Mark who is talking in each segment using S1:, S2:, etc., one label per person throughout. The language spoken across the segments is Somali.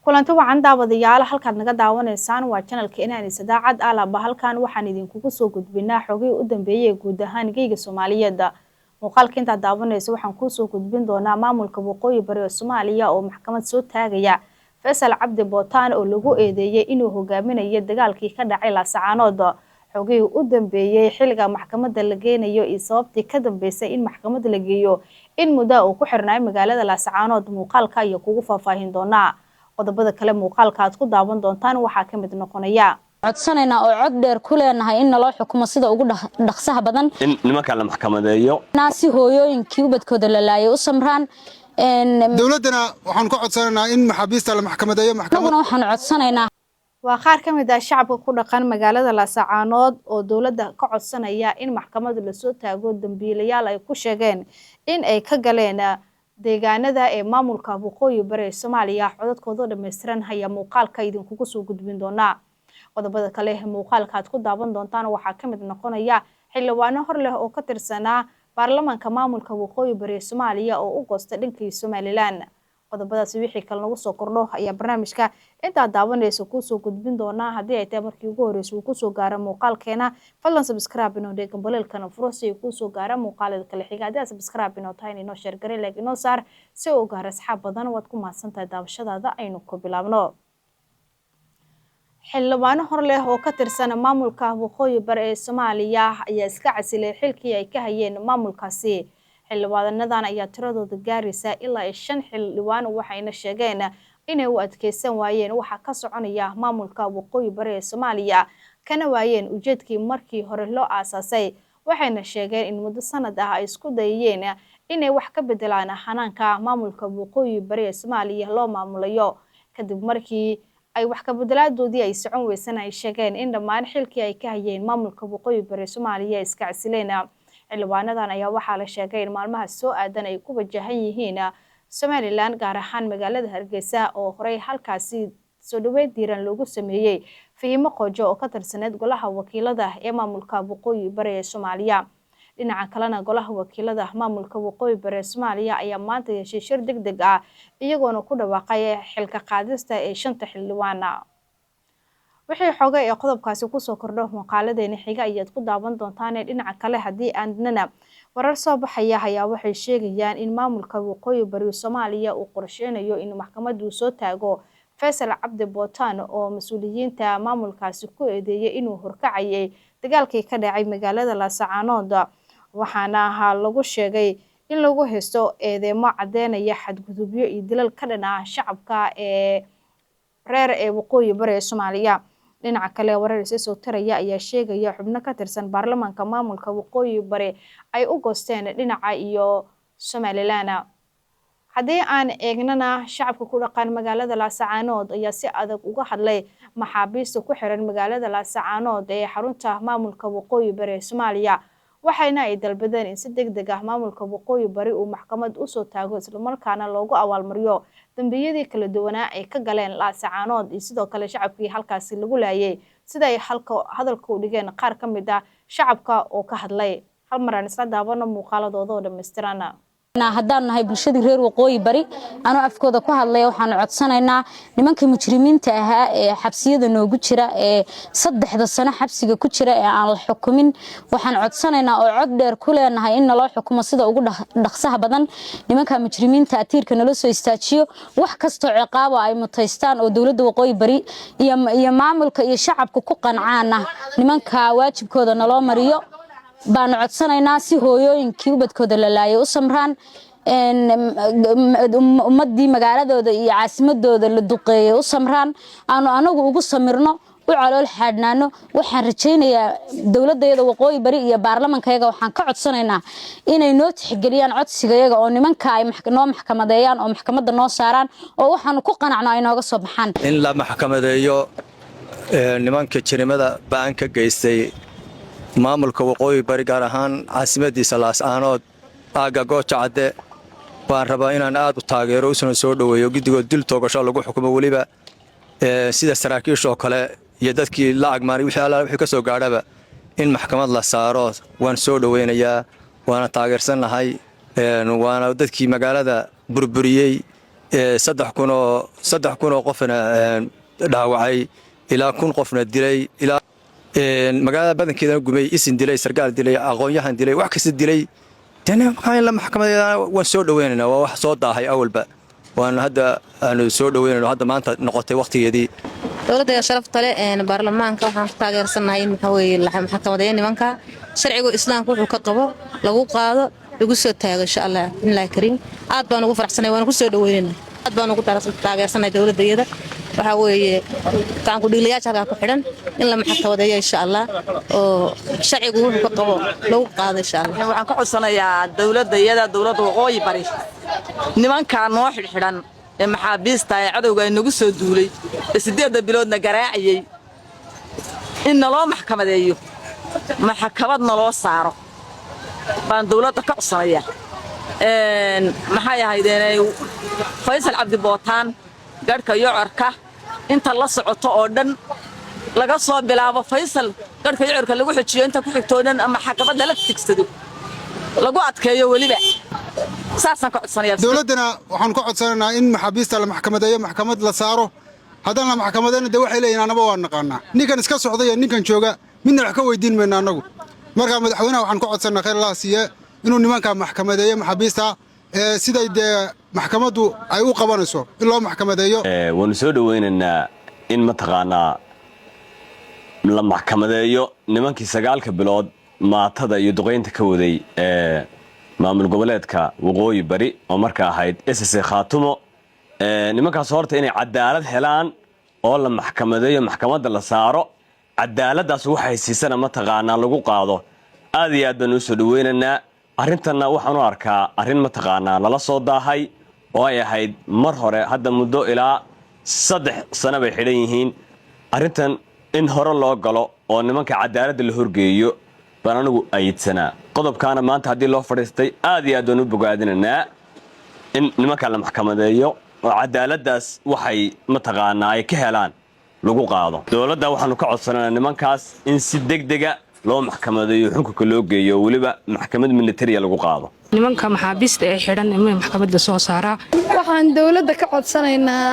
S1: kulanti wacan daawadayaal halkaad naga daawanaysaan waa channelka inaanay sadaacad alaba halkan waxaan idinkugu soo gudbinaa xogii u dambeeyay guud ahaan geyga Soomaaliyeed muuqaalka inta daawanaysa waxaan ku soo gudbin doonaa maamulka waqooyi bari ee Soomaaliya oo maxkamad soo taagaya Faisal Cabdi Bootaan oo lagu eedeeyay inuu hogaaminayo dagaalkii ka dhacay Laascaanood xogii u dambeeyay xilliga maxkamadda la geenayo iyo sababtii ka dambeysay in maxkamadda la geeyo in muddo uu ku xirnaa magaalada Laascaanood muuqaalka iyo kugu faahfaahin doonaa qodobada kale muuqaalka aad ku daawan doontaan waxa ka mid noqonaya
S2: codsanayna oo cod dheer ku leenahay in loo xukumo sida ugu dhaqsaha badan
S3: in nimanka la maxkamadeeyo
S2: naasi hooyooyinkii ubadkooda la laayay u samraan
S4: dawladana waxaan ku codsanaynaa in maxaabiista la maxkamadeeyo
S2: maxkamadna waxaan codsanaynaa
S1: waa qaar ka mid ah shacabka ku dhaqan magaalada Laascaanood oo dawladda ka codsanaya in maxkamadda la soo taago dambiilayaal ay ku sheegeen in ay ka galeen deegaanada ee maamulka waqooyi bari ee Soomaaliya codadkooda dhameystiran haya muuqaalka idinkugu soo gudbin doona qodobada kale ee muuqaalka aad ku daawan doontaan waxa ka mid noqonaya xildhibaano hor leh oo ka tirsanaa baarlamaanka maamulka waqooyi bari ee Soomaaliya oo u goostay dhankii Somaliland qodobadaas wixii kale nagu soo kordho ayaa barnaamijka inta daawanayso ku soo gudbin doona hadii ay tahay markii ugu horeysay uu ku soo gaaro muuqaalkeena fadlan subscribe inoo dhegan balelkana fursi ku soo gaaro muuqaalada kale xiga hadii subscribe inoo tahay inoo share garay like inoo saar si uu gaaro asxaab badan waad ku maadsantahay daawashadaada aynu ku bilaabno xildhibaano hor leh oo ka tirsan maamulka waqooyi bari ee Soomaaliya ayaa iska casilay xilkii ay ka hayeen maamulkaasi xildhibaanadan ayaa tiradooda gaaraysa ilaa 5 xildhibaan waxayna sheegeen inay u adkeysan waayeen waxa ka soconaya maamulka waqooyi bari ee Soomaaliya kana waayeen ujeedkii markii hore loo aasaasay waxayna sheegeen in muddo sanad ah ay isku dayeen inay wax ka bedelaan hanaanka maamulka waqooyi bari ee Soomaaliya loo maamulayo kadib markii ay wax ka bedelaaddoodii ay socon weysan ay sheegeen in dhammaan xilkii ay ka hayeen maamulka waqooyi bari ee Soomaaliya iska casileen xildhibaanadan ayaa waxaa la sheegay in maalmaha soo aadan ay ku wajahan yihiin Somaliland gaar ahaan magaalada Hargeysa oo horey halkaasi soo dhaweyd diiran loogu sameeyay Fahimo Qojo oo ka tirsaneed golaha wakiilada ee maamulka waqooyi bari ee Soomaaliya dhinaca kalena golaha wakiilada maamulka waqooyi bari ee Soomaaliya ayaa maanta yeeshay shir degdeg ah iyagoona ku dhawaaqay xilka qaadista ee 5 xildhibaan wixii xoogay ee qodobkaasi ku soo kordho muuqaaladeena xiga ayaad ku daawan doontaan dhinaca kale hadii aanna warar soo baxaya ayaa waxay sheegayaan in maamulka waqooyi bari Soomaaliya uu qorsheynayo in maxkamaddu soo taago Faisal Cabdi Bootaan oo mas'uuliyiinta maamulkaasi ku eedeeyay inuu horkacayay dagaalkii ka dhacay magaalada Laascaanood waxaana lagu sheegay in lagu haysto eedeymo cadeynaya xadgudubyo iyo dilal ka dhan ah shacabka ee reer ee waqooyi bari ee Soomaaliya dhinaca kale warar soo taraya ayaa sheegaya xubno ka tirsan baarlamaanka maamulka waqooyi bari ay u goosteen dhinaca iyo Somaliland hadii aan eegnana shacabka ku dhaqan magaalada Laascaanood ayaa si adag uga hadlay maxaabiista ku xiran magaalada Laascaanood ee xarunta maamulka waqooyi bari ee Soomaaliya waxayna ay dalbadeen in si degdeg ah maamulka waqooyi bari uu maxkamad u soo taago isla markaana loogu abaalmariyo dambiyadii kala duwanaa ay ka galeen Laascaanood iyo sidoo kale shacabkii halkaasi lagu laayay sida ay hadalka u dhigeen qaar ka mid ah shacabka oo ka hadlay hal mar aan isla daawano muuqaaladooda oo dhameystiran
S2: haddaan nahay bulshadii reer waqooyi bari anoo afkooda ku hadlay waxaan codsanaynaa nimanka mujrimiinta ahaa ee xabsiyada noogu jira ee 3 sano xabsiga ku jira ee aan la xukumin waxaan codsanaynaa oo cod dheer ku leenahay in loo xukumo sida ugu dhaqsaha badan nimanka mujrimiinta atiirka nala soo istaajiyo wax kasto ciqaab ay mutaystaan oo dawladda waqooyi bari iyo maamulka iyo shacabka ku qancaan nimanka waajibkooda naloo mariyo baan codsanaynaa si hooyooyinkii ubadkooda la laayay u samraan ummadii magaaladooda iyo caasimadooda la duqeeyay u samraan anagu ugu samirno u calool xaadnaano waxaan rajaynayaa dawladdeeda waqooyi bari iyo baarlamaankayaga waxaan ka codsanaynaa inay noo tixgeliyaan codsigayaga oo nimanka ay noo maxkamadeeyaan oo maxkamadda noo saaraan oo waxaan ku qanacno ay nooga soo baxaan
S5: in la maxkamadeeyo nimanka jirimada baan ka geystay maamulka waqooyi bari gaar ahaan caasimadiisa Laascaanood aaga Gooja Cadde waan rabaa inaan aad u taageero usoo soo dhaweeyo gidigood dil toogasho lagu xukumo waliba sida saraakiisha oo kale iyo dadkii la agmaaray wixii ka soo gaadhaba in maxkamad la saaro waan soo dhaweynayaa waana taageersanahay waana dadkii magaalada burburiyay saddex kun oo qofna dhaawacay ilaa 1,000 qofna dilay ilaa magaalada badankeedana gumay isin dilay sargaal dilay aqoonyahan dilay wax kasta dilay tan waxaan la maxkamadeeda waan soo dhaweynaynaa waa wax soo daahay awalba waan hadda aanu soo dhaweynayno hadda maanta noqotay waqtigeedii
S6: dowladda sharafta leh baarlamaanka waxaan ku taageersanahay in waxa weeye la maxkamadeeyo nimanka sharciga islaamka wuxuu ka qabo lagu qaado lagu soo taago insha Allah in la kariim aad baan ugu faraxsanahay waan ku soo dhaweynaynaa aad baan ugu taageersanahay dowladda waxa weeye taan ku dhiilayaasha halka ku xidhan in la maxkamadeeyo insha Allah oo sharciga wuxuu ka qabo lagu qaado insha Allah
S7: waxaan ka codsanayaa dowladda waqooyi bari nimanka noo xidhan ee maxaabiista ee cadawga inagu soo duulay 8 biloodna garaaciyay in loo maxkamadeeyo maxkamadna loo saaro baan dowladda ka codsanayaa maxay ahaydeen Faysal Cabdi Bootaan garka yocorka inta la socoto oo dhan laga soo bilaabo Faysal garka yocorka lagu xijiyo inta ku xigtoodan ama maxkamadda la tigsado lagu adkeeyo waliba saasan ka codsanayaa
S4: dowladana waxaan ku codsanaynaa in maxaabiista la maxkamadeeyo maxkamad la saaro haddana la maxkamadeena waxay leeyihiin anaba waan naqaanaa ninkan iska socday ninkan jooga midna wax ka weydiin mayna anagu marka madaxweynaha waxaan ku codsanaynaa khayr Allah siiye inuu nimanka maxkamadeeyo maxaabiista siday maxkamaddu ay u qabanayso in loo maxkamadeeyo
S3: waan soo dhaweynaynaa in mataqaanaa la maxkamadeeyo nimankii 9 bilood maatada iyo duqeynta ka waday maamul goboleedka waqooyi bari oo marka ahayd SSC Khaatumo nimankaas horta inay cadaalad helaan oo la maxkamadeeyo maxkamadda la saaro cadaaladaas waxay siisana mataqaanaa lagu qaado aad iyo aad baan u soo dhaweynaynaa arrintanna waxaan u arkaa arrin mataqaanaa lala soo daahay oo ay ahayd mar hore hadda muddo ilaa 3 sano bay xidhan yihiin arrintan in hore loo galo oo nimanka cadaaladda la horgeeyo baan anigu ayidsanaa qodobkaana maanta haddii loo fadhiistay aad iyo aad baan u bogaadinaynaa in nimanka la maxkamadeeyo oo cadaaladaas waxay mataqaanaa ay ka helaan lagu qaado dowladda waxaanu ka codsanaynaa nimankaas in si degdega loo maxkamadeeyo xukunka loo geeyo waliba maxkamad military lagu qaado
S8: nimanka maxaabiista ee xidhan in maxkamadda soo saaraa
S9: waxaan dowladda ka codsanaynaa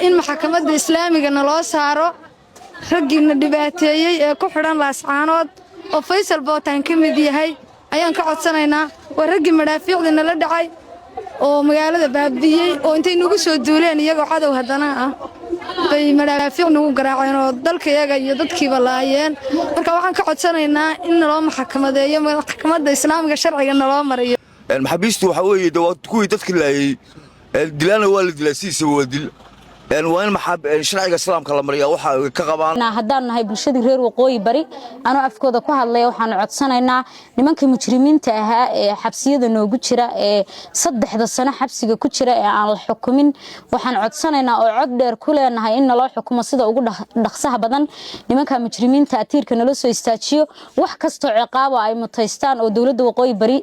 S9: in maxkamadda islaamiga loo saaro raggiina dhibaateeyay ee ku xidhan laascaanood oo Faysal Bootaan ka mid yahay ayaan ka codsanaynaa waa raggii madaafiicdina la dhacay oo magaalada baabiyay oo intay nagu soo duuleen iyagoo cadow hadana ah bay madaafiic nagu garaaceen oo dalkayaga iyo dadkiiba laayeen marka waxaan ka codsanaynaa in loo maxkamadeeyo maxkamadda islaamiga sharciga loo mariyo
S10: maxaabiistu waxa weeye dawad kuwii dadka laayay dilaana waa la dilaa siisa wadil waan sharciga islaamka la mariyaa waxa ka qabaan
S2: haddaan nahay bulshada reer waqooyi bari anoo afkooda ku hadlay waxaan codsanaynaa nimanka mujrimiinta ahaa ee xabsiyada noogu jira ee 3 sano xabsiga ku jira ee aan la xukumin waxaan codsanaynaa oo cod dheer ku leenahay in loo xukumo sida ugu dhaqsaha badan nimanka mujrimiinta atiirka nala soo istaajiyo wax kasto ciqaabo ay mutaystaan oo dowladda waqooyi bari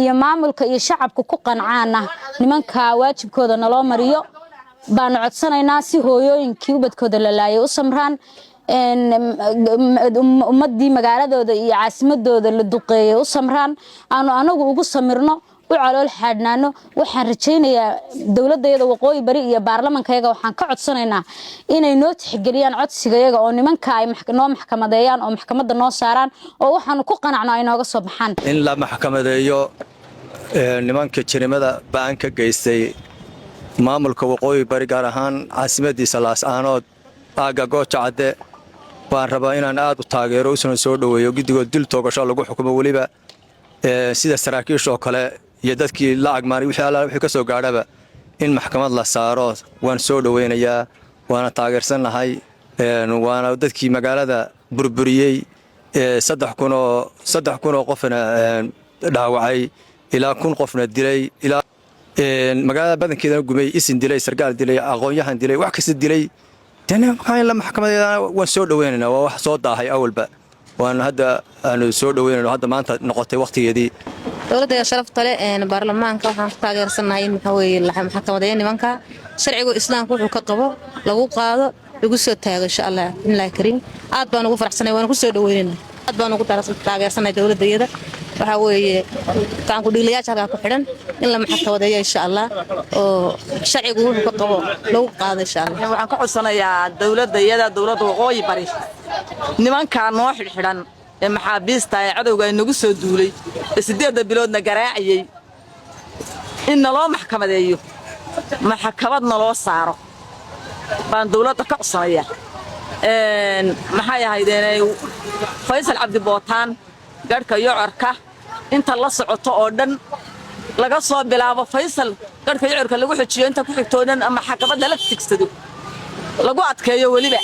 S2: iyo maamulka iyo shacabka ku qancaan nimanka waajibkooda naloo mariyo baan codsanaynaa si hooyooyinkii ubadkooda la laayay u samraan ummadii magaaladooda iyo caasimadooda la duqeeyay u samraan aanu anagu ugu samirno u calool xaadnaano waxaan rajaynayaa dowladda waqooyi bari iyo baarlamankayaga waxaan ka codsanaynaa inay noo tixgeliyaan codsigayaga oo nimanka ay noo maxkamadeeyaan oo maxkamadda noo saaraan oo waxaanu ku qanacno ay nooga soo baxaan
S5: in la maxkamadeeyo nimanka jirimada baan ka geystay maamulka waqooyi bari gaar ahaan caasimadiisa laascaanood aaga gooja cadde baan rabaa inaan aad u taageero usana soo dhaweeyo guddigood dil toogasho lagu xukumo waliba sida saraakiisha oo kale iyo dadkii la agmaanay wixii ka soo gaadhaba in maxkamad la saaro waan soo dhaweynayaa waana taageersanahay waana dadkii magaalada burburiyey 3 kun oo qofna dhaawacay ilaa 1,000 qofna dilay ilaa magaalada badankeedana gumay isin dilay sargaal dilay aqoonyahan dilay wax kasta dilay tan waxaan la maxkamadeena waan soo dhaweynaynaa waa wax soo daahay awalba waan hadda aanu soo dhaweynayno hadda maanta noqotay waqtigeedii
S6: dowladda sharafta leh baarlamaanka waxaan ku taageersanahay in waxa weeye la maxkamadeeyo nimanka sharciga islaamka wuxuu ka qabo lagu qaado lagu soo taago insha Allah in la kariim aad baan ugu faraxsanahay waan ku soo dhaweynaynaa aad baan ugu taageersanahay dowladda waxa weeye gacan ku dhiiglayaasha halkaa ku xidhan in la maxkamadeeyo insha allah oo sharcigu wuxuu ka qabo lagu qaado insha allah.
S7: waxaan ka codsanayaa dowladda waqooyi bari nimankaa noo xidhan ee maxaabiista ee cadowga inagu soo duulay ee 8 biloodna garaacayay in naloo maxkamadeeyo maxkamadna loo saaro baan dowladda ka codsanayaa. maxay ahaydeen Faysal Cabdi Bootaan garhka yocorka inta la socoto oo dhan laga soo bilaabo Faysal garhka yocorka lagu xijiyo inta ku xigtoodan ama maxkamadda la tigsado lagu adkeeyo waliba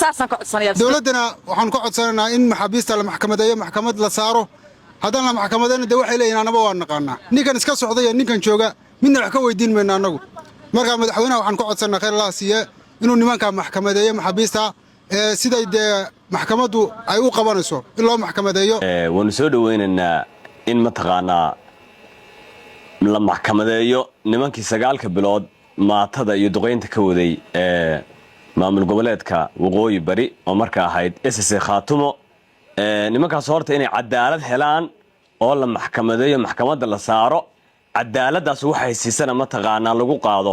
S7: saasan ka codsanayaa.
S4: dowladana waxaan ka codsanaynaa in maxaabiista la maxkamadeeyo maxkamad la saaro haddana la maxkamadeena de waxay leeyihiin anaba waan naqaanaa ninkan iska socday iyo ninkan jooga midna wax ka weydiin mayna anagu marka madaxweynaha waxaan ka codsanaa khayr Allah siiye inuu nimanka maxkamadeeyo maxaabiista siday de maxkamaddu ay u qabanayso in loo maxkamadeeyo
S3: waanu soo dhaweynaynaa in mataqaanaa la maxkamadeeyo nimankii 9 bilood maatada iyo duqeynta ka waday maamul goboleedka waqooyi bari oo markaa ahayd SSC Khaatumo nimankaas horta inay cadaalad helaan oo la maxkamadeeyo maxkamadda la saaro cadaaladaas waxay siisana mataqaanaa lagu qaado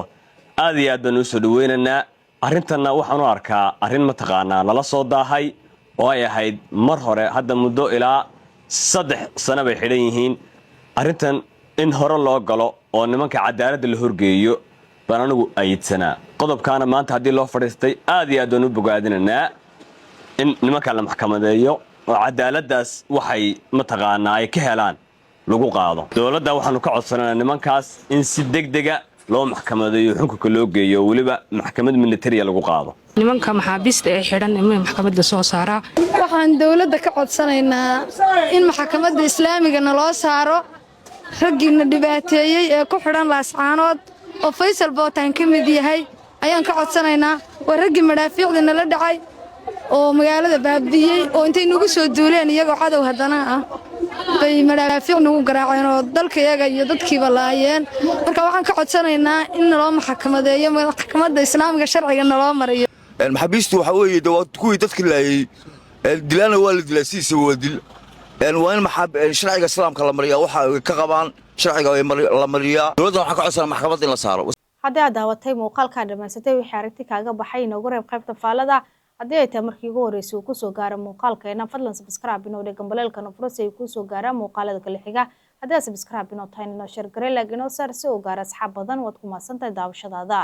S3: aad iyo aad baan u soo dhaweynaynaa arrintanna waxaan u arkaa arrin mataqaanaa lala soo daahay oo ay ahayd mar hore hadda muddo ilaa 3 sano bay xidhan yihiin arrintan in hore loo galo oo nimanka cadaaladda la horgeeyo baan anigu ayidsanaa qodobkaana maanta haddii loo fadhiistay aad iyo aad baan u bogaadinaynaa in nimanka la maxkamadeeyo oo cadaaladaas waxay mataqaanaa ay ka helaan lagu qaado dowladda waxaanu ka codsanaynaa nimankaas in si degdega loo maxkamadeeyo xukunka loo geeyo waliba maxkamad military lagu qaado
S8: nimanka maxaabiista ee xidhan in maxkamadda soo saaraa
S9: waxaan dowladda ka codsanaynaa in maxkamadda islaamiga loo saaro raggiina dhibaateeyay ee ku xidhan laascaanood oo Faysal Bootaan ka mid yahay ayaan ka codsanaynaa waa raggii madaafiicda nala dhacay oo magaalada baabiyay oo intay nagu soo duuleen iyagoo cadow haddana ah bay madaafiic nagu garaaceen oo dalkayaga iyo dadkiiba laayeen marka waxaan ka codsanaynaa in loo maxkamadeeyo maxkamadda islaamiga sharciga naloo mariyo
S10: maxaabiistu waxa weeye kuwii dadka laayay dilaana waa la dilaasiisa waa dil waa in sharciga islaamka la mariyaa waxa ay ka qabaan sharciga la mariyaa dowladda waxaa ka codsanaa maxkamadda in la saaro.
S1: haddii aad daawatay muuqaalka dhamaysatay wixii aragti kaaga baxay inoogu reeb qaybta faalada haddii ay tahay markii ugu horeysay uu ku soo gaaro muuqaalkeena fadlan subscribe inoo dhig gambaleelkana furo si ay ku soo gaaraan muuqaalada kale xiga haddii aad subscribe inoo tahay inoo share garee like inoo saar si uu gaaro asxaab badan waad ku mahadsantahay daawashadaada.